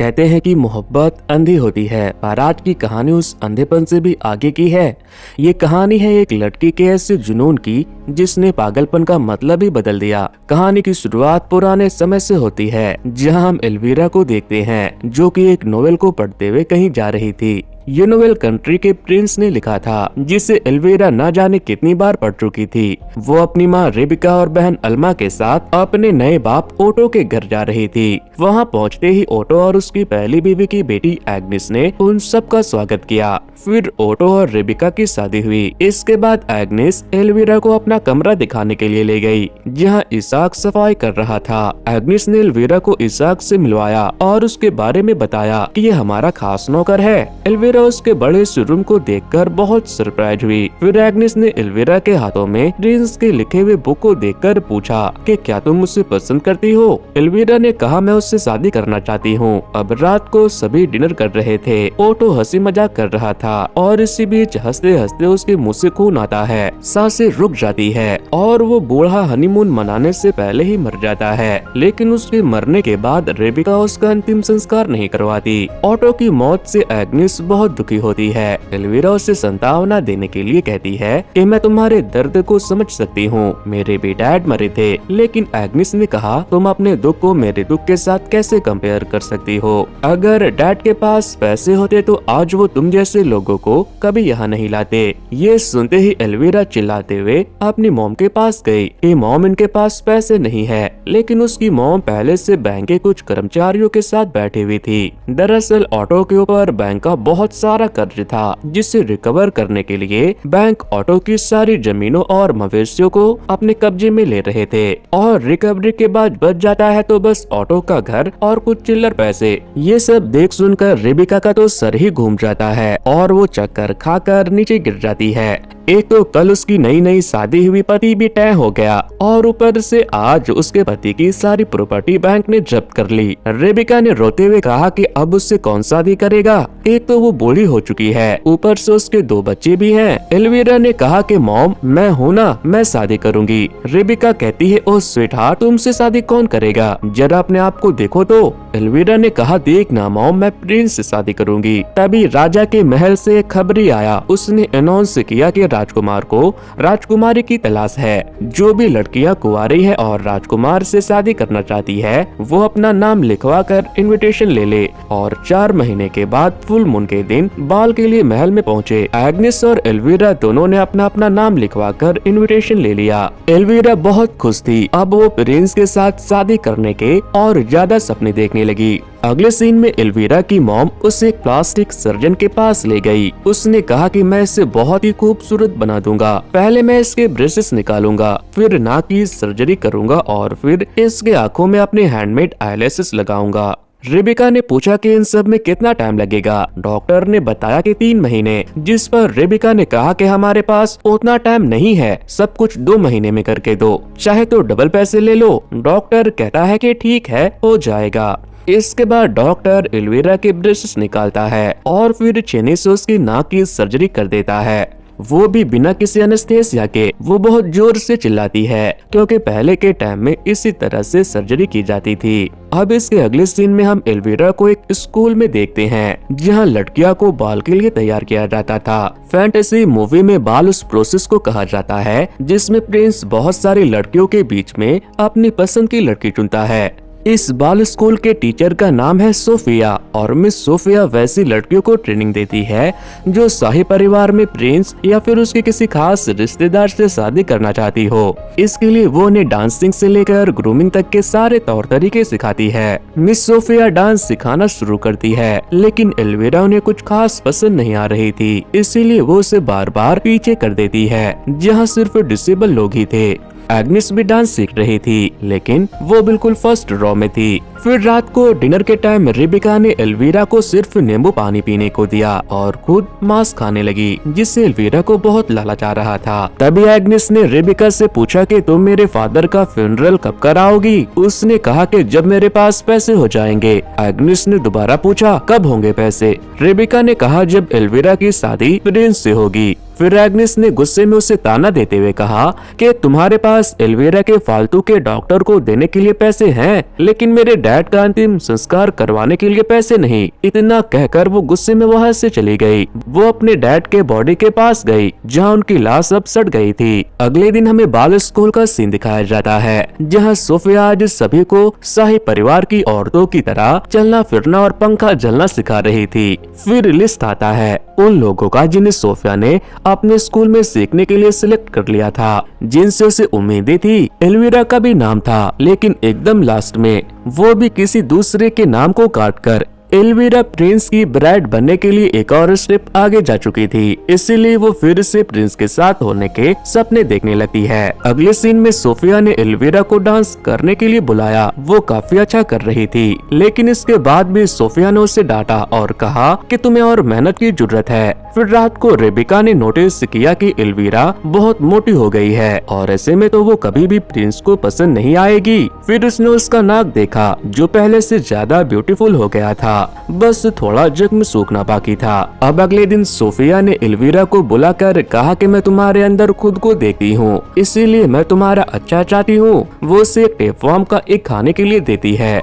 कहते हैं कि मोहब्बत अंधी होती है, पर आज की कहानी उस अंधेपन से भी आगे की है। ये कहानी है एक लड़की के ऐसे जुनून की जिसने पागलपन का मतलब ही बदल दिया। कहानी की शुरुआत पुराने समय से होती है, जहां हम एल्वीरा को देखते हैं, जो कि एक नोवेल को पढ़ते हुए कहीं जा रही थी। ये नोवेल कंट्री के प्रिंस ने लिखा था, जिसे एल्वीरा न जाने कितनी बार पढ़ चुकी थी। वो अपनी माँ रेबिका और बहन अल्मा के साथ अपने नए बाप ओटो के घर जा रही थी। वहाँ पहुँचते ही ओटो और उसकी पहली बीवी की बेटी एग्निस ने उन सब का स्वागत किया। फिर ओटो और रेबिका की शादी हुई। इसके बाद एग्निस एल्वीरा को अपना कमरा दिखाने के लिए ले गई, जहाँ इसाक सफाई कर रहा था। एग्निस ने एल्वीरा को इसाक से मिलवाया और उसके बारे में बताया कि ये हमारा खास नौकर है। एल्वीरा उसके बड़े से रूम को देखकर बहुत सरप्राइज हुई। फिर एग्निस ने एल्वीरा के हाथों में प्रिंस के लिखे हुए बुक को देखकर पूछा कि क्या तुम मुझसे पसंद करती हो। एल्वीरा ने कहा, मैं उससे शादी करना चाहती हूँ। अब रात को सभी डिनर कर रहे थे। ओटो हंसी मजाक कर रहा था और इसी बीच हंसते हंसते उसके मुंह से खून आता है, सांसें रुक जाती है और वो बूढ़ा हनीमून मनाने से पहले ही मर जाता है। लेकिन उसके मरने के बाद रेबिका उसका अंतिम संस्कार नहीं करवाती। ओटो की मौत से एग्निस बहुत दुखी होती है। एल्वीरा उसे सांत्वना देने के लिए कहती है कि मैं तुम्हारे दर्द को समझ सकती हूँ, मेरे भी डैड मरे थे। लेकिन एग्निस ने कहा, तुम अपने दुख को मेरे दुख के साथ कैसे कंपेयर कर सकती हो। अगर डैड के पास पैसे होते तो आज वो तुम जैसे लोगों को कभी यहाँ नहीं लाते। ये सुनते ही एल्वीरा चिल्लाते हुए अपनी मॉम के पास गई कि मॉम, इनके पास पैसे नहीं है। लेकिन उसकी मॉम पहले से बैंक के कुछ कर्मचारियों के साथ बैठी हुई थी। दरअसल ऑटो के ऊपर बैंक का बहुत सारा कर्ज था, जिसे रिकवर करने के लिए बैंक ऑटो की सारी जमीनों और मवेशियों को अपने कब्जे में ले रहे थे। और रिकवरी के बाद बच जाता है तो बस ऑटो का घर और कुछ चिल्लर पैसे। ये सब देख सुनकर रेबिका का तो सर ही घूम जाता है और वो चक्कर खाकर नीचे गिर जाती है। एक तो कल उसकी नई नई शादी हुई पति भी तय हो गया और ऊपर से आज उसके पति की सारी प्रॉपर्टी बैंक ने जब्त कर ली। रेबिका ने रोते हुए कहा कि अब उससे कौन शादी करेगा। एक तो वो बूढ़ी हो चुकी है, ऊपर से उसके 2 बच्चे भी हैं। एल्वीरा ने कहा कि मॉम, मैं हूँ ना, मैं शादी करूंगी। रेबिका कहती है, ओ स्वीट हार्ट, तुमसे शादी कौन करेगा, जरा अपने आप को देखो तो। एल्वीरा ने कहा, देख ना मॉम, मैं प्रिंस से शादी करूंगी। तभी राजा के महल से एक खबरी आया। उसने अनाउंस किया कि राजकुमार को राजकुमारी की तलाश है। जो भी लड़कियां कुंवारी है और राजकुमार से शादी करना चाहती है, वो अपना नाम लिखवा कर इन्विटेशन ले ले। और 4 महीने के बाद फुल मून के दिन बाल के लिए महल में पहुँचे। एग्निस और एल्वीरा दोनों ने अपना अपना नाम लिखवा कर इन्विटेशन ले लिया। एल्वीरा बहुत खुश थी। अब वो प्रिंस के साथ शादी करने के और ज्यादा सपने देखने लगी। अगले सीन में एल्वीरा की मॉम उसे एक प्लास्टिक सर्जन के पास ले गई। उसने कहा कि मैं इसे बहुत ही खूबसूरत बना दूंगा। पहले मैं इसके ब्रेसेस निकालूंगा, फिर नाक की सर्जरी करूंगा और फिर इसके आंखों में अपने हैंडमेड आईलैशेस लगाऊंगा। रेबिका ने पूछा कि इन सब में कितना टाइम लगेगा। डॉक्टर ने बताया कि 3 महीने, जिस पर रेबिका ने कहा कि हमारे पास उतना टाइम नहीं है, सब कुछ 2 महीने में करके दो, चाहे तो डबल पैसे ले लो। डॉक्टर कहता है कि ठीक है, हो जाएगा। इसके बाद डॉक्टर एल्वीरा के ब्रेसेस निकालता है और फिर चीनी से उसकी नाक की सर्जरी कर देता है, वो भी बिना किसी एनेस्थेसिया के। वो बहुत जोर से चिल्लाती है क्योंकि पहले के टाइम में इसी तरह से सर्जरी की जाती थी। अब इसके अगले सीन में हम एल्वीरा को एक स्कूल में देखते हैं, जहां लड़कियों को बाल के लिए तैयार किया जाता था। फैंटेसी मूवी में बाल उस प्रोसेस को कहा जाता है जिसमें प्रिंस बहुत सारी लड़कियों के बीच में अपनी पसंद की लड़की चुनता है। इस बाल स्कूल के टीचर का नाम है सोफिया और मिस सोफिया वैसी लड़कियों को ट्रेनिंग देती है जो शाही परिवार में प्रिंस या फिर उसके किसी खास रिश्तेदार से शादी करना चाहती हो। इसके लिए वो उन्हें डांसिंग से लेकर ग्रूमिंग तक के सारे तौर तरीके सिखाती है। मिस सोफिया डांस सिखाना शुरू करती है, लेकिन एल्वीरा उन्हें कुछ खास पसंद नहीं आ रही थी, इसीलिए वो उसे बार बार पीछे कर देती है, जहाँ सिर्फ डिसेबल लोग ही थे। एग्निस भी डांस सीख रही थी, लेकिन वो बिल्कुल फर्स्ट रो में थी। फिर रात को डिनर के टाइम रेबिका ने एल्वीरा को सिर्फ नींबू पानी पीने को दिया और खुद मांस खाने लगी, जिससे एल्वीरा को बहुत लालच आ रहा था। तभी एग्निस ने रेबिका से पूछा कि तुम मेरे फादर का फ्यूनरल कब कराओगी। उसने कहा कि जब मेरे पास पैसे हो जाएंगे। एग्निस ने दोबारा पूछा, कब होंगे पैसे। रेबिका ने कहा, जब एल्वीरा की शादी प्रिंस से होगी। फिर एग्नेस ने गुस्से में उसे ताना देते हुए कहा कि तुम्हारे पास एल्विरा के फालतू के डॉक्टर को देने के लिए पैसे हैं, लेकिन मेरे डैड का अंतिम संस्कार करवाने के लिए पैसे नहीं। इतना कहकर वो गुस्से में वहाँ से चली गई। वो अपने डैड के बॉडी के पास गई जहाँ उनकी लाश अब सड़ गई थी। अगले दिन हमें बाल स्कूल का सीन दिखाया जाता है जहाँ सोफिया आज सभी को शाही परिवार की औरतों की तरह चलना फिरना और पंखा झलना सिखा रही थी। फिर लिस्ट आता है उन लोगों का जिन्हें सोफिया ने अपने स्कूल में सीखने के लिए सिलेक्ट कर लिया था, जिनसे उसे उम्मीदें थी। एल्विरा का भी नाम था, लेकिन एकदम लास्ट में वो भी किसी दूसरे के नाम को काटकर एल्विरा प्रिंस की ब्राइड बनने के लिए एक और स्टेप आगे जा चुकी थी। इसीलिए वो फिर से प्रिंस के साथ होने के सपने देखने लगती है। अगले सीन में सोफिया ने एल्विरा को डांस करने के लिए बुलाया। वो काफी अच्छा कर रही थी, लेकिन इसके बाद भी सोफिया ने उसे डांटा और कहा कि तुम्हें और मेहनत की जरूरत है। फिर रात को रेबिका ने नोटिस किया कि एल्विरा बहुत मोटी हो गई है और ऐसे में तो वो कभी भी प्रिंस को पसंद नहीं आएगी। फिर उसने उसका नाक देखा जो पहले से ज्यादा ब्यूटीफुल हो गया था, बस थोड़ा जख्म सूखना बाकी था। अब अगले दिन सोफिया ने एल्विरा को बुलाकर कहा कि मैं तुम्हारे अंदर खुद को देखती हूँ, इसीलिए मैं तुम्हारा अच्छा चाहती हूँ। वो उसे टेपवर्म का एक खाने के लिए देती है।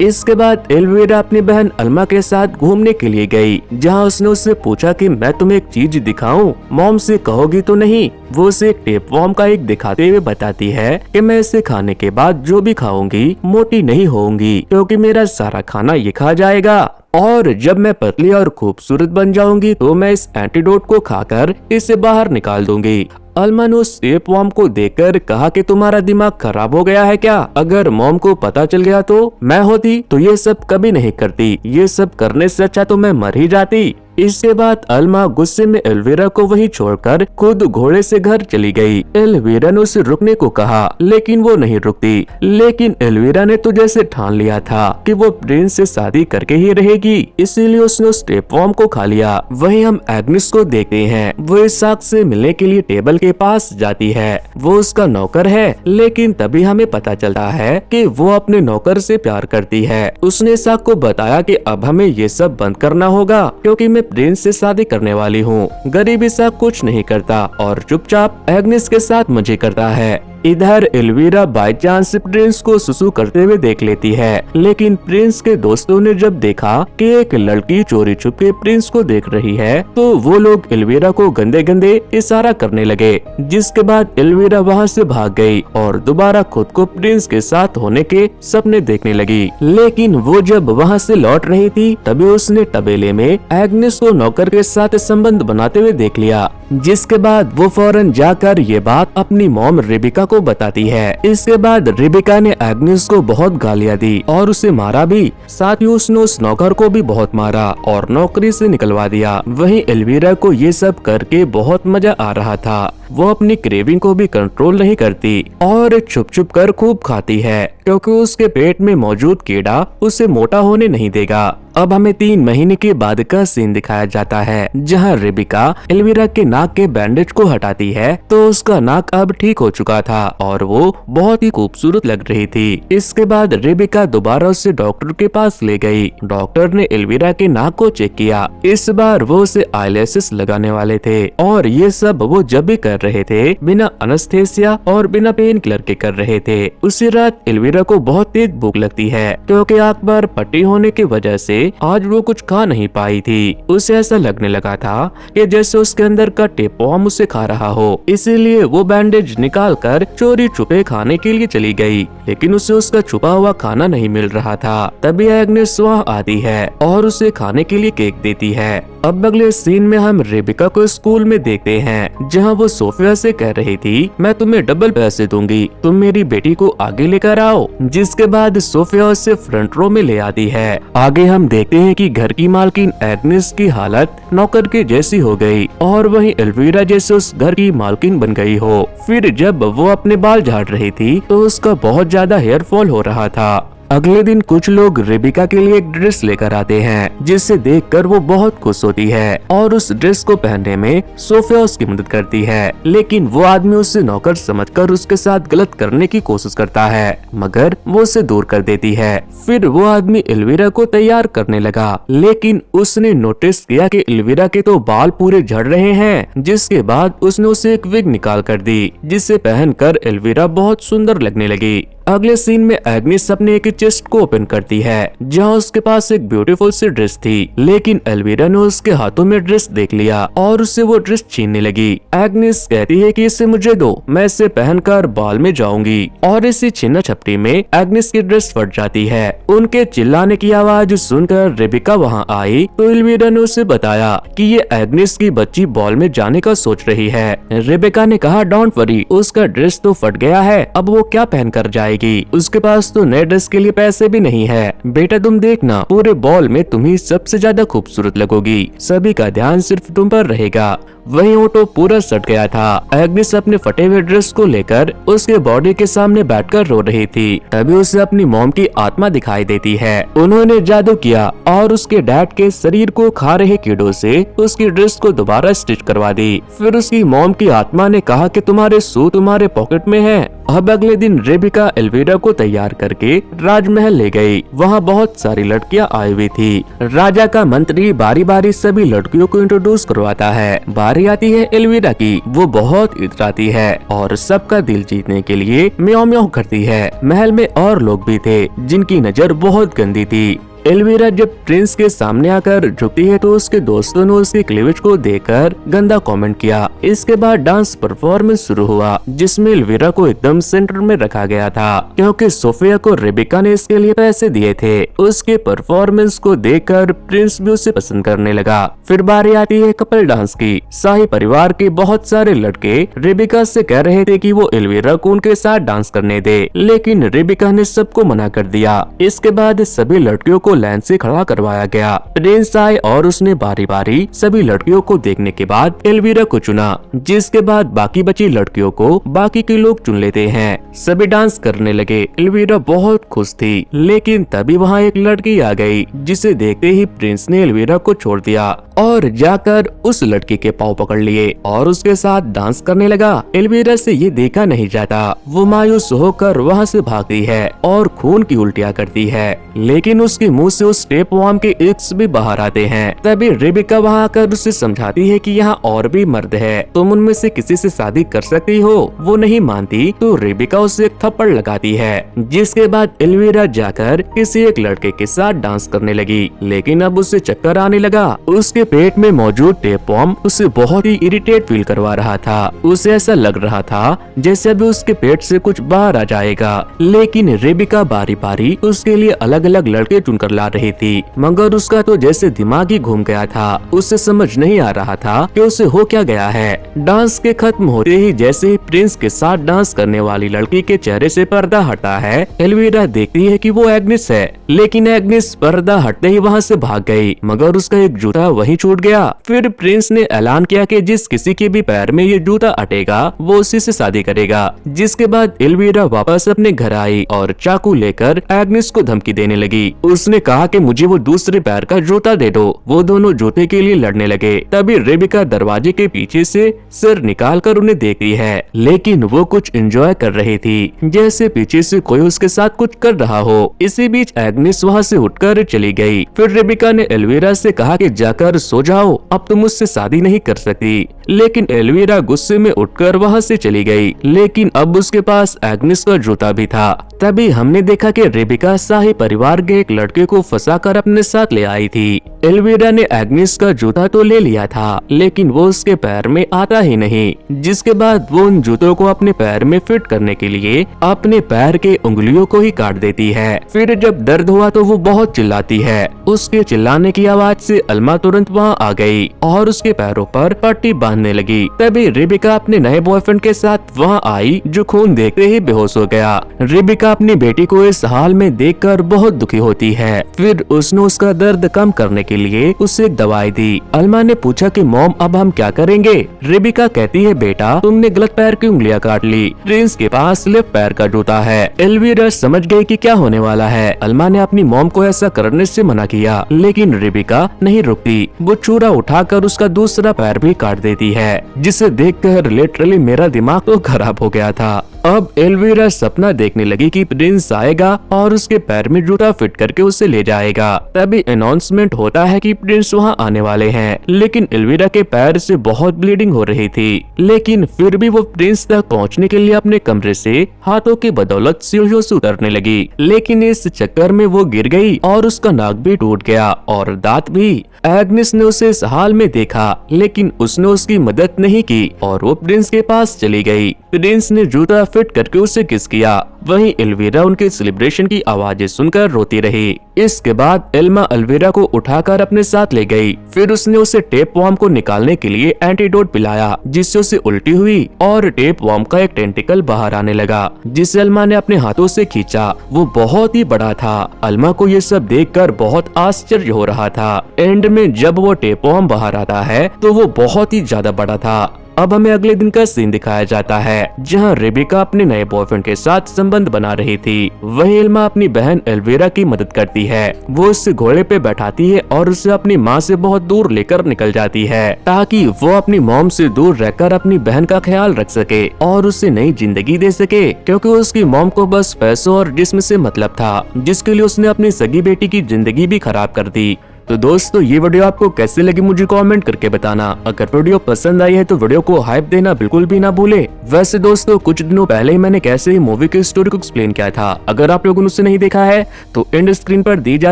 इसके बाद एल्विरा अपनी बहन अल्मा के साथ घूमने के लिए गई, जहां उसने उससे पूछा कि मैं तुम्हें एक चीज दिखाऊं, मॉम से कहोगी तो नहीं। वो उसे एक टेपवर्म का एक दिखाते हुए बताती है कि मैं इसे खाने के बाद जो भी खाऊंगी मोटी नहीं होऊंगी, क्योंकि मेरा सारा खाना ये खा जाएगा और जब मैं पतली और खूबसूरत बन जाऊंगी तो मैं इस एंटीडोट को खाकर इसे बाहर निकाल दूंगी। अल्मा ने उस टेपवर्म को देखकर कहा कि तुम्हारा दिमाग खराब हो गया है क्या? अगर मॉम को पता चल गया तो मैं होती तो ये सब कभी नहीं करती। ये सब करने से अच्छा तो मैं मर ही जाती। इसके बाद अल्मा गुस्से में एल्विरा को वहीं छोड़कर खुद घोड़े से घर चली गई। एल्विरा ने उसे रुकने को कहा, लेकिन वो नहीं रुकती। लेकिन एल्विरा ने तो जैसे ठान लिया था कि वो प्रिंस से शादी करके ही रहेगी, इसीलिए उसने उस टेपवर्म को खा लिया। वहीं हम एग्नेस को देखते हैं। वो इसाक से मिलने के लिए टेबल के पास जाती है। वो उसका नौकर है, लेकिन तभी हमें पता चलता है कि वो अपने नौकर से प्यार करती है। उसने इसाक को बताया कि अब हमें ये सब बंद करना होगा, क्योंकि मैं प्रिंस से शादी करने वाली हूँ। गरीब इसाक कुछ नहीं करता और चुपचाप एग्नेस के साथ मजे करता है। इधर एल्विरा बाई चांस प्रिंस को सुसु करते हुए देख लेती है, लेकिन प्रिंस के दोस्तों ने जब देखा कि एक लड़की चोरी छुपके प्रिंस को देख रही है तो वो लोग एल्विरा को गंदे गंदे इशारा करने लगे, जिसके बाद एल्विरा वहाँ से भाग गई और दोबारा खुद को प्रिंस के साथ होने के सपने देखने लगी। लेकिन वो जब वहाँ से लौट रही थी तभी उसने तबेले में एग्नेस को नौकर के साथ संबंध बनाते हुए देख लिया, जिसके बाद वो फौरन जाकर ये बात अपनी मॉम रेबिका को बताती है। इसके बाद रेबिका ने एग्नेस को बहुत गालियां दी और उसे मारा भी। साथ ही उसने उस नौकर को भी बहुत मारा और नौकरी से निकलवा दिया। वहीं एल्विरा को ये सब करके बहुत मजा आ रहा था। वो अपनी क्रेविंग को भी कंट्रोल नहीं करती और छुप छुप कर खूब खाती है, क्योंकि उसके पेट में मौजूद कीड़ा उसे मोटा होने नहीं देगा। अब हमें 3 महीने के बाद का सीन दिखाया जाता है, जहां रेबिका एल्विरा के नाक के बैंडेज को हटाती है तो उसका नाक अब ठीक हो चुका था और वो बहुत ही खूबसूरत लग रही थी। इसके बाद रेबिका दोबारा उसे डॉक्टर के पास ले गई। डॉक्टर ने एल्विरा के नाक को चेक किया। इस बार वो उसे आईलैशेस लगाने वाले थे और ये सब वो जब भी कर रहे थे बिना अनस्थेसिया और बिना पेन किलर के कर रहे थे। उसी रात एल्विरा को बहुत तेज भूख लगती है, क्योंकि आंख पर पट्टी होने की वजह से आज वो कुछ खा नहीं पाई थी। उसे ऐसा लगने लगा था कि जैसे उसके अंदर का टेपवर्म उसे खा रहा हो, इसीलिए वो बैंडेज निकाल कर चोरी छुपे खाने के लिए चली गई, लेकिन उसे उसका छुपा हुआ खाना नहीं मिल रहा था। तभी एग्नेस वहाँ आती है और उसे खाने के लिए केक देती है। अब अगले सीन में हम रेबिका को स्कूल में देखते हैं, जहाँ वो सोफिया से कह रही थी, मैं तुम्हें डबल पैसे दूंगी, तुम मेरी बेटी को आगे लेकर आओ। जिसके बाद सोफिया उसे फ्रंट रो में ले आती है। आगे हम देखते हैं कि घर की मालकिन एग्नेस की हालत नौकर के जैसी हो गई और वहीं एल्विरा जैसे उस घर की मालकिन बन गई हो। फिर जब वो अपने बाल झाड़ रही थी तो उसका बहुत ज्यादा हेयर फॉल हो रहा था। अगले दिन कुछ लोग रेबिका के लिए एक ड्रेस लेकर आते हैं, जिसे देखकर वो बहुत खुश होती है और उस ड्रेस को पहनने में सोफिया उसकी मदद करती है। लेकिन वो आदमी उसे नौकर समझकर उसके साथ गलत करने की कोशिश करता है, मगर वो उसे दूर कर देती है। फिर वो आदमी एल्विरा को तैयार करने लगा, लेकिन उसने नोटिस किया कि एल्विरा के तो बाल पूरे झड़ रहे हैं, जिसके बाद उसने उसे एक विग निकाल कर दी, जिसे पहनकर एल्विरा बहुत सुंदर लगने लगी। अगले सीन में एग्निस अपने एक चेस्ट को ओपन करती है, जहां उसके पास एक ब्यूटीफुल सी ड्रेस थी, लेकिन एल्विरा ने उसके हाथों में ड्रेस देख लिया और उससे वो ड्रेस छीनने लगी। एग्निस कहती है कि इसे मुझे दो, मैं इसे पहनकर बाल में जाऊंगी, और इसी छीना झपटी में एग्निस की ड्रेस फट जाती है। उनके चिल्लाने की आवाज सुनकर रेबिका वहाँ आई तो एल्विरा ने उसे बताया कि ये एग्निस की बच्ची बॉल में जाने का सोच रही है। रेबिका ने कहा डोंट वरी, उसका ड्रेस तो फट गया है, अब वो क्या पहन कर जाएगी, उसके पास तो नए ड्रेस के लिए पैसे भी नहीं है। बेटा तुम देखना, पूरे बॉल में तुम ही सबसे ज्यादा खूबसूरत लगोगी, सभी का ध्यान सिर्फ तुम पर रहेगा। वहीं ओटो पूरा सट गया था। एग्निस अपने फटे हुए ड्रेस को लेकर उसके बॉडी के सामने बैठकर रो रही थी। तभी उसे अपनी मॉम की आत्मा दिखाई देती है। उन्होंने जादू किया और उसके डैड के शरीर को खा रहे कीड़ों से उसकी ड्रेस को दोबारा स्टिच करवा दी। फिर उसकी मॉम की आत्मा ने कहा कि तुम्हारे सूट तुम्हारे पॉकेट में है। अब अगले दिन रेबिका एल्विरा को तैयार करके राजमहल ले गई। वहाँ बहुत सारी लड़कियाँ आई हुई थी। राजा का मंत्री बारी बारी सभी लड़कियों को इंट्रोड्यूस करवाता है। बारी आती है एल्विरा की, वो बहुत इतराती है और सबका दिल जीतने के लिए म्याऊं म्याऊं करती है। महल में और लोग भी थे जिनकी नजर बहुत गंदी थी। एल्विरा जब प्रिंस के सामने आकर झुकती है तो उसके दोस्तों ने उसके क्लीवेज को देखकर गंदा कमेंट किया। इसके बाद डांस परफॉर्मेंस शुरू हुआ, जिसमें एल्विरा को एकदम सेंटर में रखा गया था, क्योंकि सोफिया को रेबिका ने इसके लिए पैसे दिए थे। उसके परफॉर्मेंस को देखकर प्रिंस भी उसे पसंद करने लगा। फिर बारी आती है कपल डांस की। शाही परिवार के बहुत सारे लड़के रेबिका से कह रहे थे कि वो एल्विरा को उनके साथ डांस करने दे, लेकिन रेबिका ने सबको मना कर दिया। इसके बाद सभी लड़कियों को लाइन से खड़ा करवाया गया। प्रिंस आए और उसने बारी बारी सभी लड़कियों को देखने के बाद एल्विरा को चुना, जिसके बाद बाकी बची लड़कियों को बाकी के लोग चुन लेते हैं। सभी डांस करने लगे। एल्विरा बहुत खुश थी, लेकिन तभी वहाँ एक लड़की आ गई, जिसे देखते ही प्रिंस ने एल्विरा को छोड़ दिया और जाकर उस लड़की के पाँव पकड़ लिए और उसके साथ डांस करने लगा। एल्विरा से ये देखा नहीं जाता। वो मायूस होकर वहाँ से भागती है और खून की उल्टियाँ करती है, लेकिन उसके मुंह से उस टेप वार्म के इक्स भी बाहर आते हैं। तभी रेबिका वहाँ आकर उसे समझाती है कि यहाँ और भी मर्द है, तुम उनमें से किसी से शादी कर सकती हो। वो नहीं मानती तो रेबिका उसे एक थप्पड़ लगाती है, जिसके बाद एल्विरा जाकर किसी एक लड़के के साथ डांस करने लगी, लेकिन अब उसे चक्कर आने लगा। उसके पेट में मौजूद टेप वार्म उसे बहुत ही इरिटेट फील करवा रहा था। उसे ऐसा लग रहा था जैसे अभी उसके पेट से कुछ बाहर आ जाएगा, लेकिन रेबिका बारी बारी उसके लिए अलग अलग लड़के चुनकर ला रही थी, मगर उसका तो जैसे दिमाग ही घूम गया था। उसे समझ नहीं आ रहा था कि उसे हो क्या गया है। डांस के खत्म होते ही जैसे ही प्रिंस के साथ डांस करने वाली लड़की के चेहरे से पर्दा हटा है, एल्विरा देखती है कि वो एग्निस है, लेकिन एग्निस पर्दा हटते ही वहाँ से भाग गई, मगर उसका एक जूता वहीं छूट गया। फिर प्रिंस ने ऐलान किया कि जिस किसी के भी पैर में ये जूता अटेगा वो उसी से शादी करेगा। जिसके बाद एल्विरा वापस अपने घर आई और चाकू लेकर एग्निस को धमकी देने लगी। उसने कहा कि मुझे वो दूसरे पैर का जूता दे दो। वो दोनों जूते के लिए लड़ने लगे। तभी रेबिका दरवाजे के पीछे से सिर निकालकर उन्हें देखती है, लेकिन वो कुछ एंजॉय कर रही थी, जैसे पीछे से कोई उसके साथ कुछ कर रहा हो। इसी बीच एग्निस वहाँ से उठकर चली गई। फिर रेबिका ने एल्विरा से कहा कि जाकर सो जाओ, अब तुम मुझसे शादी नहीं कर सकती, लेकिन एल्विरा गुस्से में उठकर वहाँ से चली गई। लेकिन अब उसके पास एग्निस का जूता भी था। तभी हमने देखा कि रेबिका शाही परिवार के एक लड़के को फंसाकर अपने साथ ले आई थी। एल्विरा ने एग्निस का जूता तो ले लिया था, लेकिन वो उसके पैर में आता ही नहीं। जिसके बाद वो उन जूतों को अपने पैर में फिट करने के लिए अपने पैर के उंगलियों को ही काट देती है। फिर जब दर्द हुआ तो वो बहुत चिल्लाती है। उसके चिल्लाने की आवाज से अल्मा तुरंत वहाँ आ गई और उसके पैरों पर पट्टी बांधने लगी। तभी रेबिका अपने नए बॉयफ्रेंड के साथ वहाँ आई, जो खून देखते ही बेहोश हो गया। रेबिका अपनी बेटी को इस हाल में देखकर बहुत दुखी होती है फिर उसने उसका दर्द कम करने के लिए उसे एक दवाई दी। अल्मा ने पूछा कि मॉम अब हम क्या करेंगे। रेबिका कहती है बेटा तुमने गलत पैर की उंगलियां काट ली, प्रिंस के पास लेफ्ट पैर का जूता है। एल्विरा समझ गई कि क्या होने वाला है। अल्मा ने अपनी मॉम को ऐसा करने से मना किया, लेकिन रेबिका नहीं रुकती। वो छुरा उठाकर उसका दूसरा पैर भी काट देती है, जिसे देखकर लिटरली मेरा दिमाग तो खराब हो गया था। अब एल्विरा सपना देखने लगी कि प्रिंस आएगा और उसके पैर में जूता फिट करके उसे ले जाएगा। तभी अनाउंसमेंट होता है कि प्रिंस वहां आने वाले हैं, लेकिन एल्विरा के पैर से बहुत ब्लीडिंग हो रही थी। लेकिन फिर भी वो प्रिंस तक पहुंचने के लिए अपने कमरे से हाथों की बदौलत सीढ़ियों से उतरने लगी, लेकिन इस चक्कर में वो गिर गई और उसका नाक भी टूट गया और दांत भी। एग्नेस ने उसे इस हाल में देखा, लेकिन उसने उसकी मदद नहीं की और वो प्रिंस के पास चली गई। प्रिंस ने जूता फिट करके उसे किस किया। वहीं एल्विरा उनके सेलिब्रेशन की आवाजें सुनकर रोती रही। इसके बाद एल्मा एल्विरा को उठाकर अपने साथ ले गई। फिर उसने उसे टेप वॉर्म को निकालने के लिए एंटीडोट पिलाया, जिससे उसे उल्टी हुई और टेप वॉर्म का एक टेंटिकल बाहर आने लगा, जिसे एल्मा ने अपने हाथों से खींचा। वो बहुत ही बड़ा था। एल्मा को ये सब देखकर बहुत आश्चर्य हो रहा था। एंड में जब वो टेप वॉर्म बाहर आता है तो वो बहुत ही ज्यादा बड़ा था। अब हमें अगले दिन का सीन दिखाया जाता है, जहां रेबिका अपने नए बॉयफ्रेंड के साथ संबंध बना रही थी। वहीं एल्मा अपनी बहन एल्विरा की मदद करती है। वो उसे घोड़े पे बैठाती है और उसे अपनी माँ से बहुत दूर लेकर निकल जाती है, ताकि वो अपनी मॉम से दूर रहकर अपनी बहन का ख्याल रख सके और उसे नई जिंदगी दे सके, क्योंकि उसकी मॉम को बस पैसों और जिस्म से मतलब था, जिसके लिए उसने अपनी सगी बेटी की जिंदगी भी खराब कर दी। तो दोस्तों ये वीडियो आपको कैसे लगी मुझे कमेंट करके बताना। अगर वीडियो पसंद आई है तो वीडियो को हाइप देना बिल्कुल भी ना भूले। वैसे दोस्तों कुछ दिनों पहले ही मैंने कैसे ही मूवी की स्टोरी को एक्सप्लेन किया था। अगर आप लोगों ने उसे नहीं देखा है तो एंड स्क्रीन पर दी जा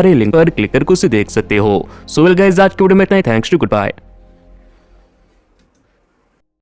रही लिंक पर क्लिक करके उसे देख सकते हो। सो वेल गाइस आज की वीडियो में इतना ही। Thanks to, good bye.